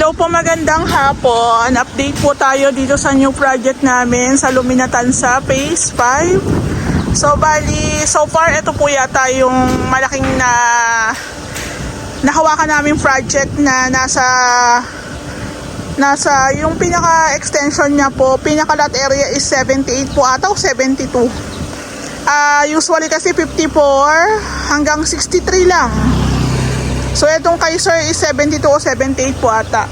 Hello po, magandang hapon. Update po tayo dito sa new project namin sa Luminatansa Phase 5. So far ito po yata yung malaking nahawakan namin project na nasa yung pinaka extension niya po, pinaka lot area is 78 po ata o 72. Usually kasi 54 hanggang 63 lang. So itong kay Sir is 72 o 78 po ata.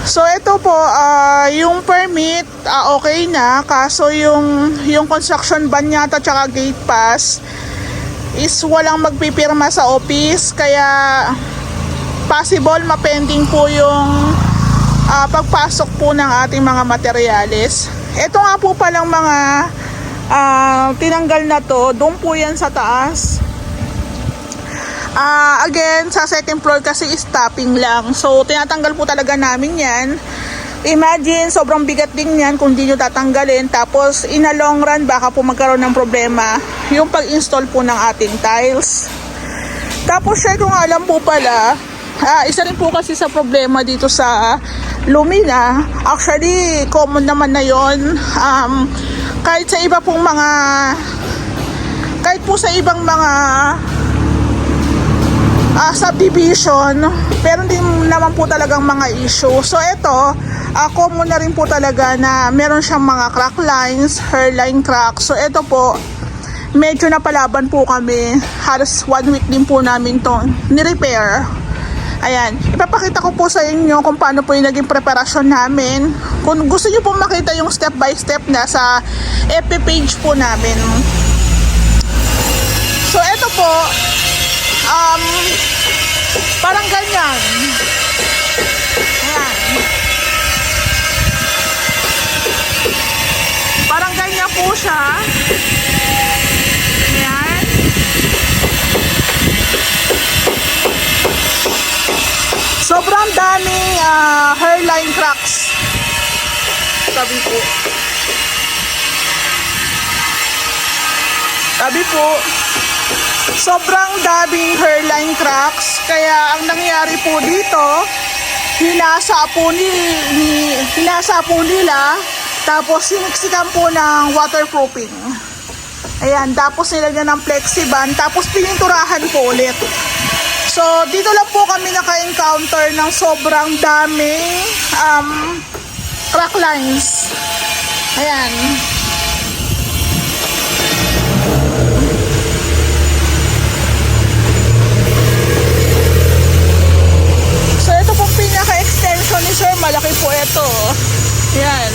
So ito po, yung permit okay na, kaso yung construction ban yata tsaka gate pass is walang magpipirma sa office, kaya possible mapending po yung pagpasok po ng ating mga materyales. Ito nga po palang mga tinanggal na to, doon po yan sa taas. Again, sa second floor kasi is topping lang. So, tinatanggal po talaga namin yan. Imagine, sobrang bigat din yan kung di nyo tatanggalin. Tapos, in a long run, baka po magkaroon ng problema yung pag-install po ng ating tiles. Tapos, share ko nga alam po pala, isa rin po kasi sa problema dito sa Lumina. Actually, common naman na yon. Kahit sa iba pong mga, kahit po sa ibang mga subdivision, pero hindi naman po talagang mga issue. So ito, common na rin po talaga na meron siyang mga crack lines, hairline crack. So ito po, medyo napalaban po kami. Halos 1 week din po namin to ni-repair. Ayan, ipapakita ko po sa inyo kung paano po yung naging preparasyon namin. Kung gusto nyo po makita yung step by step na sa FB page po namin. So ito po, parang ganyan. Ayan. Parang ganyan po siya. Ayan. Sobrang daming hairline cracks. Sabi po. Sobrang daming hairline cracks, kaya ang nangyari po dito, hinasa po nila, tapos siniksikan po ng waterproofing. Ayan, tapos nilagyan ng flexiband, tapos pininturahan po ulit. So dito lang po kami naka-encounter ng sobrang daming crack lines. Ayan. Pinaka-extension ni Sir, malaki po ito. Yan.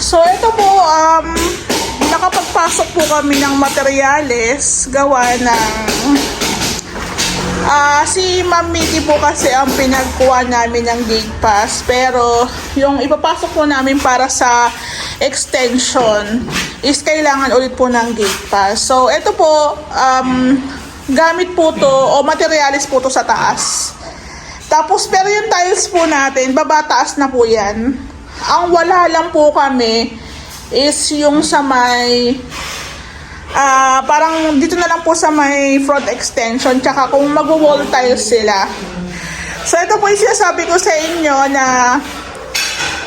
So ito po, nakapagpasok po kami ng materyales gawa ng si Ma'am Mickey po kasi ang pinagkuha namin ng gate pass, pero yung ipapasok po namin para sa extension is kailangan ulit po ng gate pass. So ito po, gamit po to o materyales po to sa taas. Tapos pero yung tiles po natin, babataas na po yan. Ang wala lang po kami is yung sa may parang dito na lang po sa may front extension, tsaka kung mag-wall tiles sila. So ito po yung sinasabi ko sa inyo na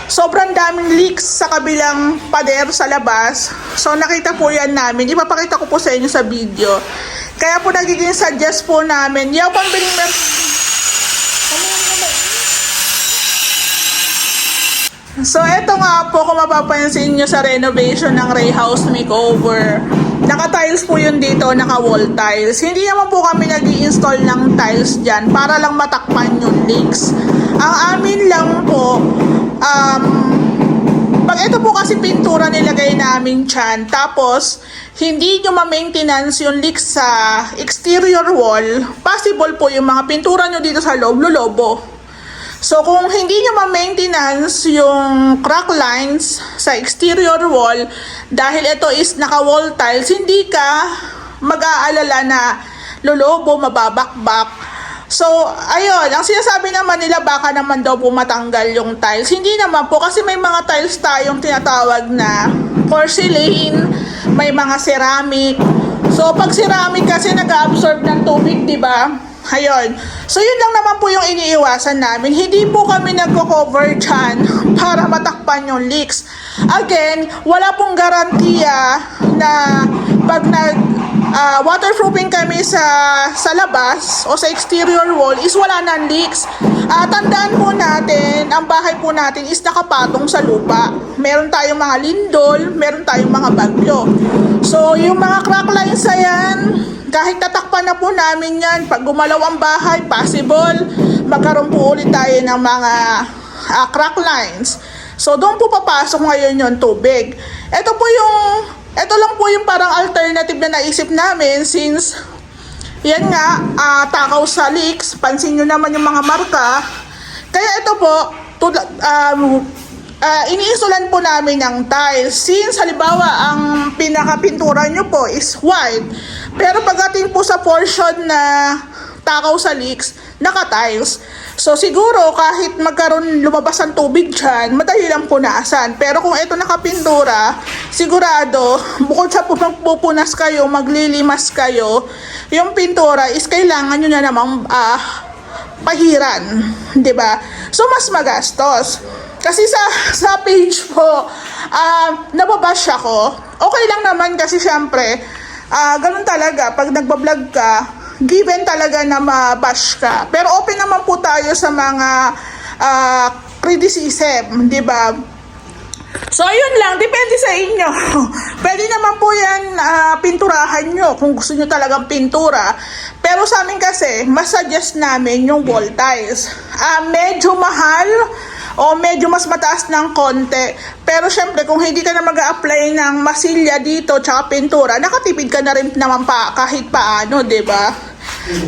sobrang daming leaks sa kabilang pader sa labas. So nakita po yan namin, ipapakita ko po sa inyo sa video. Kaya po nagiging suggest po namin yung pambiling So eto nga po, kung mapapansin nyo sa renovation ng Ray House Makeover, naka-tiles po yun dito, naka-wall tiles. Hindi naman po kami nag-i-install ng tiles dyan para lang matakpan yung leaks. Ang amin lang po, pag ito po kasi pintura nilagay namin dyan, tapos hindi nyo ma-maintenance yung leaks sa exterior wall, possible po yung mga pintura nyo dito sa loob, lolobo. So kung hindi nyo ma-maintenance yung crack lines sa exterior wall, dahil ito is naka-wall tiles, hindi ka mag-aalala na lolobo, mababakbak. So ayun, ang sinasabi naman nila baka naman daw po matanggal yung tiles. Hindi naman po, kasi may mga tiles tayong tinatawag na porcelain, may mga ceramic. So, pag ceramic kasi nag-absorb ng tubig, di ba? Ayun. So, yun lang naman po yung iniiwasan namin. Hindi po kami nagko-cover dyan para matakpan yung leaks. Again, wala pong garantiya na pag waterproofing kami sa labas o sa exterior wall is wala nang leaks. Tandaan po natin, ang bahay po natin is nakapatong sa lupa. Meron tayong mga lindol, meron tayong mga bagyo. So, yung mga crack lines na yan, kahit tatakpan na po namin yan, pag gumalaw ang bahay, possible, magkaroon po ulit tayo ng mga crack lines. So, doon po papasok ngayon yung tubig. Ito lang po yung parang alternative na naisip namin since, yan nga, takaw sa leaks, pansin nyo naman yung mga marka. Kaya ito po, iniisolan po namin ng tiles. Since halimbawa ang pinakapintura nyo po is white, pero pagdating po sa portion na takaw sa leaks, naka-tiles. So siguro kahit lumabas ang tubig dyan, madali lang punasan. Pero kung ito nakapintura, sigurado, bukod sa pupunas kayo, maglilimas kayo, yung pintura is kailangan nyo na namang pahiran, di ba? So mas magastos. Kasi sa page po, nababash ako. Okay lang naman kasi syempre, ganun talaga, pag nagbablog ka, given talaga na mabash ka. Pero open naman po tayo sa mga criticism, di ba? So, yun lang. Depende sa inyo. Pwede naman po yan pinturahan nyo kung gusto nyo talagang pintura. Pero sa amin kasi, mas suggest namin yung wall tiles. Medyo mahal o medyo mas mataas ng konti. Pero syempre, kung hindi ka na mag-a-apply ng masilya dito tsaka pintura, nakatipid ka na rin naman pa kahit paano, di ba?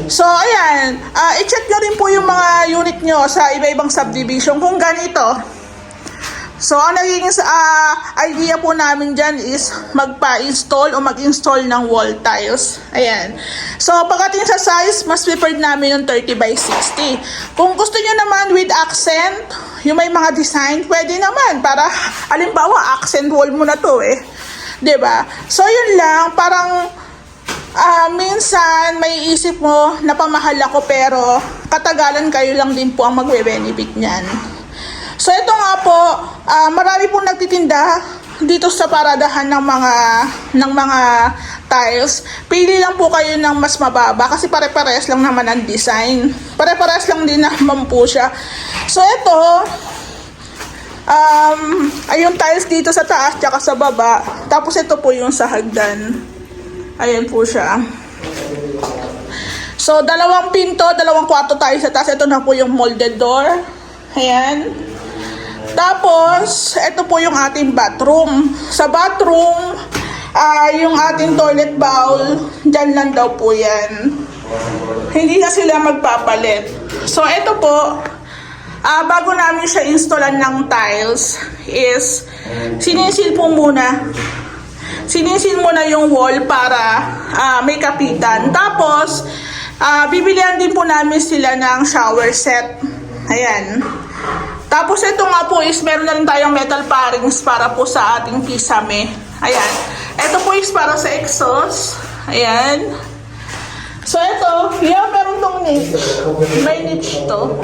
So, ayan. I-check nyo rin po yung mga unit nyo sa iba-ibang subdivision kung ganito. So, ang naging idea po namin dyan is magpa-install o mag-install ng wall tiles. Ayan. So, pagdating sa size, mas preferred namin yung 30 by 60. Kung gusto nyo naman with accent, yung may mga design, pwede naman. Para, alimbawa, accent wall mo na to eh. 'Di ba? So, yun lang. Parang, minsan, may isip mo na pamahal ako pero katagalan kayo lang din po ang magbe-benefit niyan. So, ito nga po, marami pong nagtitinda dito sa paradahan ng mga tiles. Pili lang po kayo ng mas mababa kasi pare-pares lang naman ang design. Pare-pares lang din naman po siya. So, ito, ay yung tiles dito sa taas tsaka sa baba. Tapos, ito po yung sa hagdan. Ayan po siya. So, 2 pinto, 2 kwarto tayo sa taas. Ito na po yung molded door. Ayan. Tapos, ito po yung ating bathroom. Sa bathroom, yung ating toilet bowl, dyan lang daw po yan. Hindi na sila magpapalit. So, ito po, bago namin siya installan ng tiles, is sinisil po muna. Sinisil muna yung wall para may kapitan. Tapos, bibilihan din po namin sila ng shower set. Ayan. Tapos ito nga po is meron na rin tayong metal parings para po sa ating kisame. Ayan. Ito po is para sa exhaust. Ayan. So ito, meron tong niche. May niche to.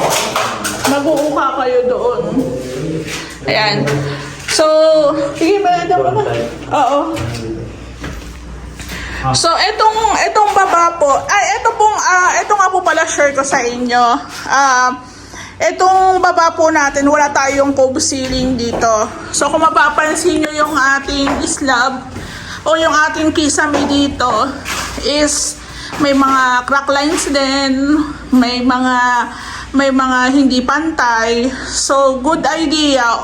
Mag-uuka kayo doon. Ayan. So, sige, malada mo na. Oo. So, itong baba po, ito nga po pala share ko sa inyo. Itong baba po natin, wala tayong cove ceiling dito. So, kung mapapansin nyo yung ating slab o yung ating kisame dito is may mga crack lines din, may mga hindi pantay. So, good idea.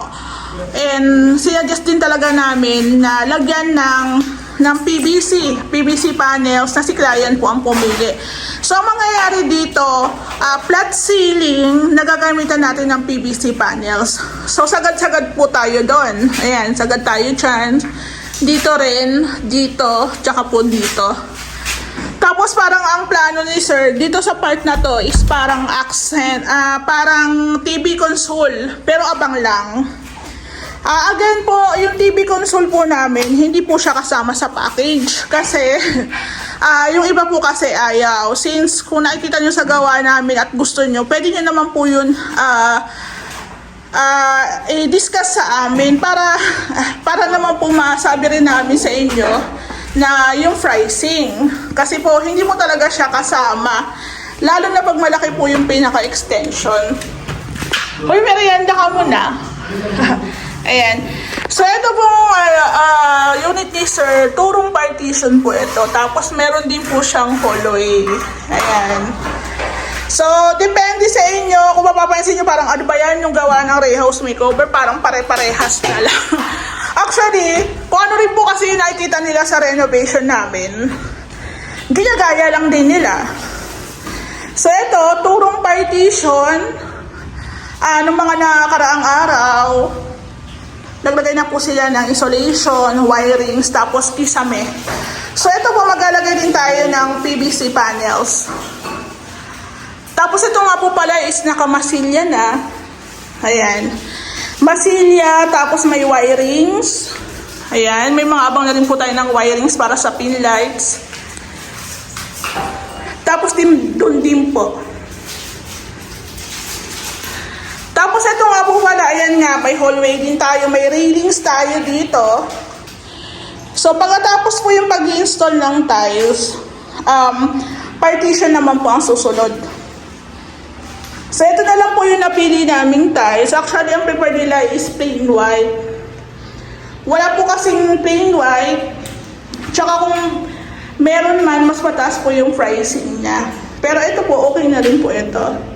And sinuggest din talaga namin na lagyan ng PVC panels na si client po ang pumili. So, ang mangyayari dito, flat ceiling, nagagamitan natin ng PVC panels. So, sagad-sagad po tayo doon. Ayan, sagad tayo dyan. Dito rin, dito, tsaka po dito. Tapos, parang ang plano ni sir, dito sa part na to is parang accent, parang TV console, pero abang lang. Again po, yung TV console po namin, hindi po siya kasama sa package. Kasi, yung iba po kasi ayaw. Since kung nakikita nyo sa gawa namin at gusto nyo, pwede nyo naman po yun i-discuss sa amin para naman po masabi rin namin sa inyo na yung pricing. Kasi po, hindi mo talaga siya kasama. Lalo na pag malaki po yung pinaka-extension. Uy, merienda ka muna. Ayan. So, ito pong unit ni Sir, turong partition po ito. Tapos, meron din po siyang hallway. Ayan. So, depende sa inyo. Kung mapapansin nyo, parang ano ba yan yung gawa ng Ray House Makeover? Parang pare-parehas na lang. Actually, kung ano rin po kasi yung nakikita nila sa renovation namin, ginagaya lang din nila. So, ito, turong partition. Nung mga nakakaraang araw, naglagay na po sila ng isolation, wirings, tapos kisame. So, ito po, maglalagay din tayo ng PVC panels. Tapos, ito nga po pala is nakamasilya na. Ayan. Masilya, tapos may wirings. Ayan. May mga abang na rin po tayo ng wirings para sa pin lights. Tapos, doon din po. Tapos ito nga po pala, ayan nga, may hallway din tayo, may railings tayo dito. So pagkatapos po yung pag-i-install ng tiles, partition naman po ang susunod. So ito na lang po yung napili naming tiles. Actually, ang preferred nila is plain white. Wala po kasing plain white. Tsaka kung meron man, mas mataas po yung pricing niya. Pero ito po, okay na rin po ito.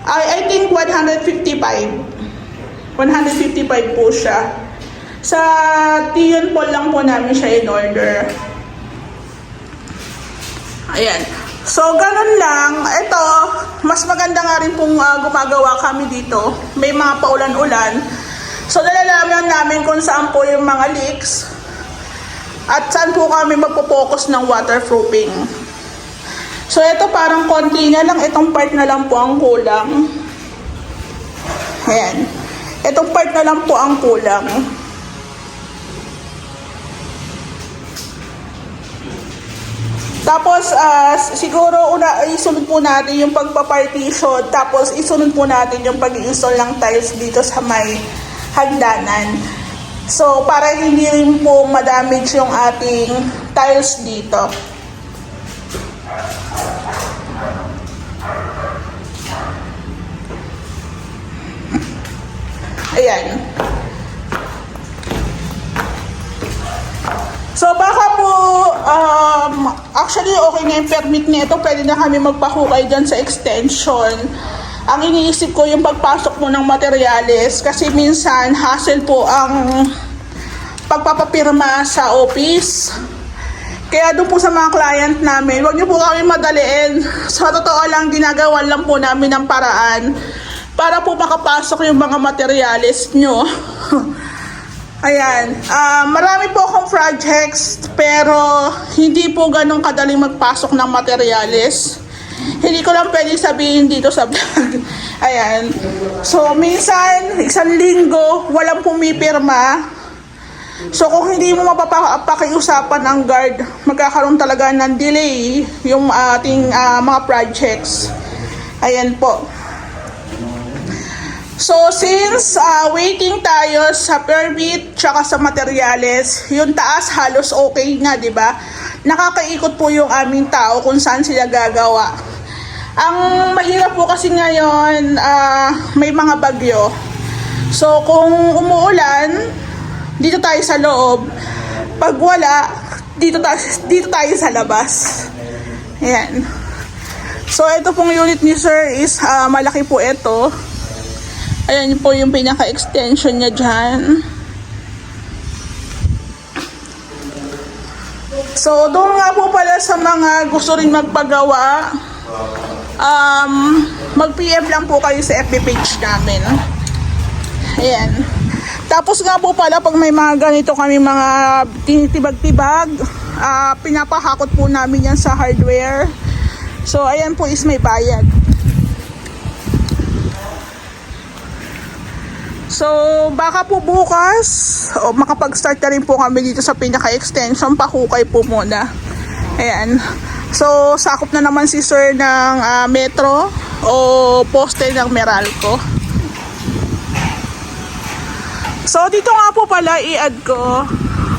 I think 155. 155 po siya. Sa Tion Paul lang po namin siya in order. Ayan. So, ganun lang. Ito, mas maganda nga rin pong gumagawa kami dito. May mga paulan-ulan. So, nalalaman namin kung saan po yung mga leaks. At saan po kami magpo-focus ng waterproofing. So, ito parang konti na lang. Itong part na lang po ang kulang. Ayan. Itong part na lang po ang kulang. Tapos, siguro isunod po natin yung pagpapartition. Tapos, isunod po natin yung pag-install ng tiles dito sa may hagdanan. So, para hindi rin po madamage yung ating tiles dito. Ayan. So, baka po, actually, okay na yung permit nito. Pwede na kami magpahukay dyan sa extension. Ang iniisip ko yung pagpasok mo ng materyales kasi minsan, hassle po ang pagpapapirma sa office. Kaya doon po sa mga client namin, huwag niyo po kami madaliin. Sa totoo lang, ginagawa lang po namin ng paraan para po makapasok yung mga materyales nyo. Ayan. Marami po akong projects, pero hindi po ganun kadaling magpasok ng materyales. Hindi ko lang pwede sabihin dito sa vlog. Ayan. So, minsan, isang linggo, walang pumipirma. So, kung hindi mo mapapakiusapan ang guard, magkakaroon talaga ng delay yung ating mga projects. Ayan po. So, since waiting tayo sa permit tsaka sa materyales, yung taas halos okay na, di ba? Nakakaikot po yung aming tao kung saan sila gagawa. Ang mahirap po kasi ngayon, may mga bagyo. So, kung umuulan, dito tayo sa loob. Pag wala, dito tayo sa labas. Ayan. So, ito pong unit ni Sir is malaki po ito. Ayan po yung pinaka-extension niya dyan. So, doon nga po pala sa mga gusto rin magpagawa, mag-PM lang po kayo sa FB page namin. Ayan. Tapos nga po pala, pag may mga ganito kami mga tinitibag-tibag, pinapahakot po namin yan sa hardware. So, ayan po is may bayad. So, baka po bukas, makapag-start na rin po kami dito sa pinaka-extension, pahukay po muna. Ayan. So, sakop na naman si sir ng metro o poste ng Meralco. So, dito nga po pala i-add ko.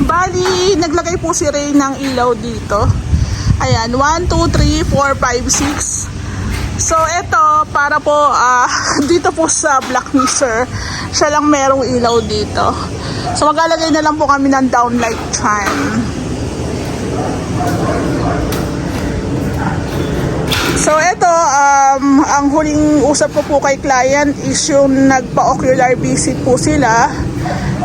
Bali, naglagay po si Ray ng ilaw dito. Ayan, 1, 2, 3, 4, 5, 6. So, ito, para po, dito po sa block ni sir, siya lang merong ilaw dito. So, maglalagay na lang po kami ng downlight fan. So, ito, ang huling usap ko po kay client is yung nagpa-ocular visit po sila.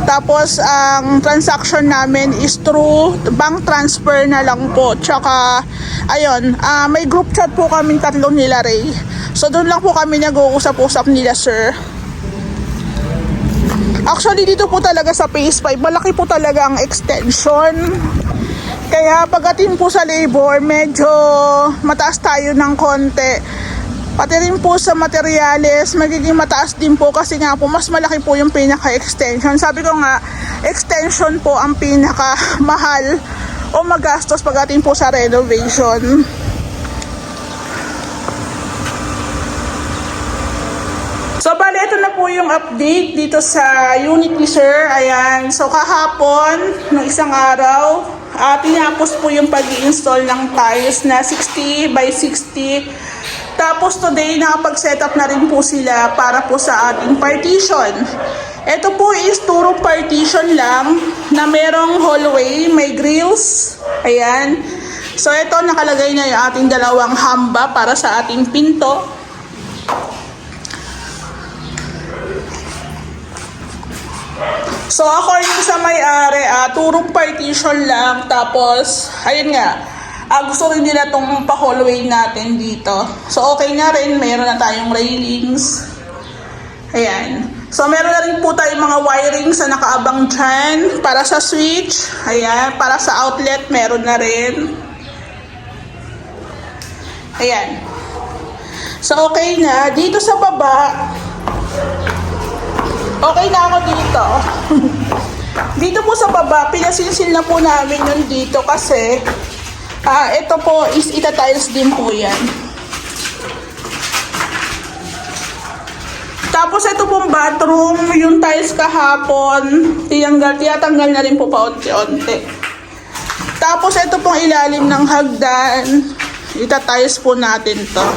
Tapos, ang transaction namin is through bank transfer na lang po. Tsaka, ayun, may group chat po kami tatlo nila, Ray. So, doon lang po kami nag-uusap-usap nila, sir. Actually, dito po talaga sa phase 5, malaki po talaga ang extension. Kaya, pagdating po sa labor, medyo mataas tayo ng konti. Pati rin po sa materyales, magiging mataas din po kasi nga po mas malaki po yung pinaka-extension. Sabi ko nga, extension po ang pinaka-mahal o magastos pagdating po sa renovation. So, bali, ito na po yung update dito sa unit ni sir. Ayan. So, kahapon, ng isang araw, tinapos po yung pag-i-install ng tiles na 60 by 60. Tapos today, nakapag-set up na rin po sila para po sa ating partition. Ito po is two-room partition lang na merong hallway, may grills. Ayan. So ito, nakalagay na yung ating dalawang hamba para sa ating pinto. So according sa may-ari, two-room partition lang. Tapos, ayun nga. Gusto rin nila itong pa-hallway natin dito. So, okay na rin. Meron na tayong railings. Ayan. So, meron na rin po tayong mga wirings na nakaabang dyan. Para sa switch. Ayan. Para sa outlet, meron na rin. Ayan. So, okay na. Dito sa baba, okay na ako dito. Dito po sa baba, pinasilsil na po namin yun dito kasi ito po is ita-tiles din po yan. Tapos ito pong bathroom, yung tiles kahapon, tiyatanggal na rin po paunti-unti. Tapos ito pong ilalim ng hagdan, ita-tiles po natin to.